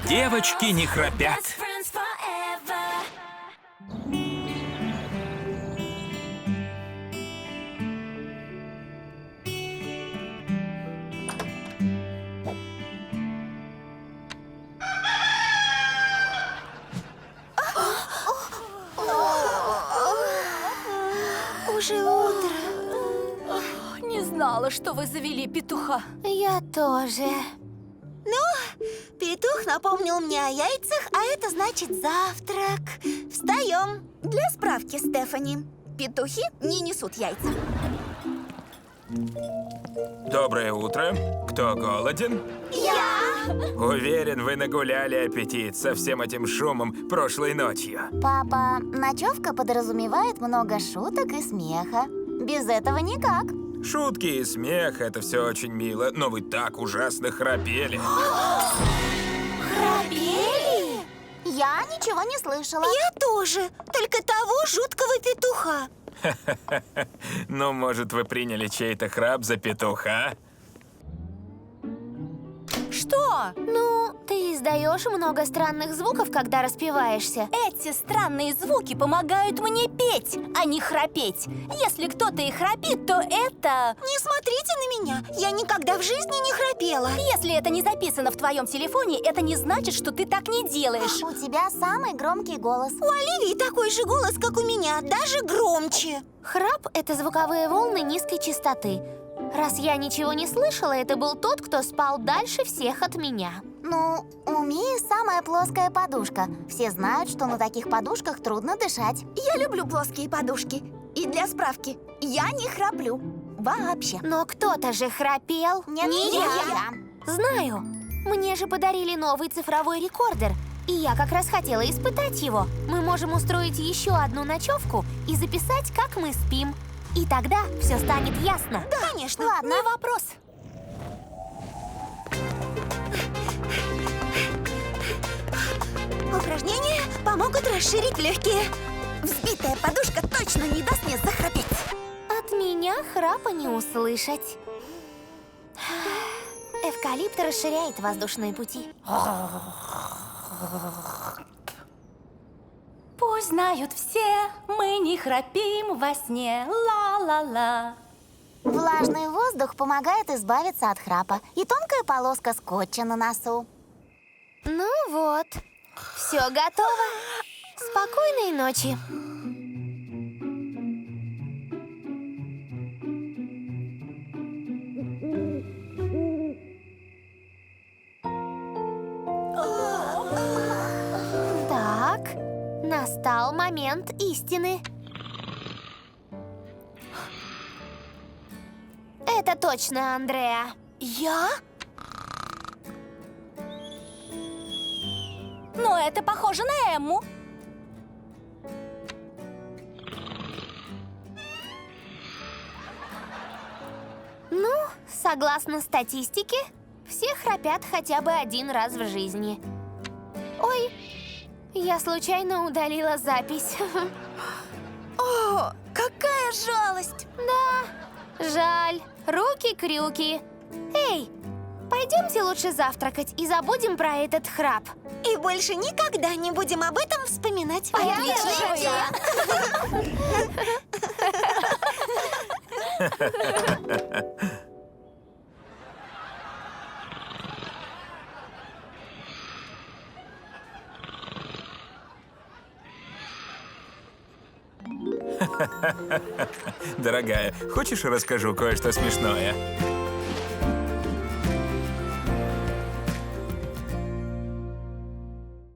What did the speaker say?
Девочки не храпят. Уже утро. Не знала, что вы завели петуха. Я тоже. Петух напомнил мне о яйцах, а это значит завтрак. Встаем. Для справки, Стефани, петухи не несут яйца. Доброе утро. Кто голоден? Я! Уверен, вы нагуляли аппетит со всем этим шумом прошлой ночью. Папа, ночевка подразумевает много шуток и смеха. Без этого никак. Шутки и смех — это все очень мило, но вы так ужасно храпели. Храпели? Я ничего не слышала. Я тоже. Только того жуткого петуха. Ну, может, вы приняли чей-то храп за петуха? Что? Ну, ты издаешь много странных звуков, когда распеваешься. Эти странные звуки помогают мне петь, а не храпеть. Если кто-то и храпит, то это... Не смотрите на меня. Я никогда в жизни не храпела. Если это не записано в твоем телефоне, это не значит, что ты так не делаешь. У тебя самый громкий голос. У Оливии такой же голос, как у меня, даже громче. Храп — это звуковые волны низкой частоты. Раз я ничего не слышала, это был тот, кто спал дальше всех от меня. Ну, у Мии самая плоская подушка. Все знают, что на таких подушках трудно дышать. Я люблю плоские подушки. И для справки, я не храплю. Вообще. Но кто-то же храпел. Не я. Знаю. Мне же подарили новый цифровой рекордер. И я как раз хотела испытать его. Мы можем устроить еще одну ночевку и записать, как мы спим. И тогда все станет ясно. Да, конечно. Ладно. Не вопрос. Упражнения помогут расширить легкие. Взбитая подушка точно не даст мне захрапеть. От меня храпа не услышать. Эвкалипт расширяет воздушные пути. Пусть знают все, мы не храпим во сне. Ла-ла-ла. Влажный воздух помогает избавиться от храпа. И тонкая полоска скотча на носу. Ну вот, все готово. Спокойной ночи. Так, настал момент истины. Это точно Андреа. Я? Но это похоже на Эмму. Ну, согласно статистике, все храпят хотя бы один раз в жизни. Ой, я случайно удалила запись. О, какая жалость! Да, жаль. Руки-крюки. Эй, пойдемте лучше завтракать и забудем про этот храп. И больше никогда не будем об этом вспоминать. Отличная идея. Дорогая, хочешь, расскажу кое-что смешное?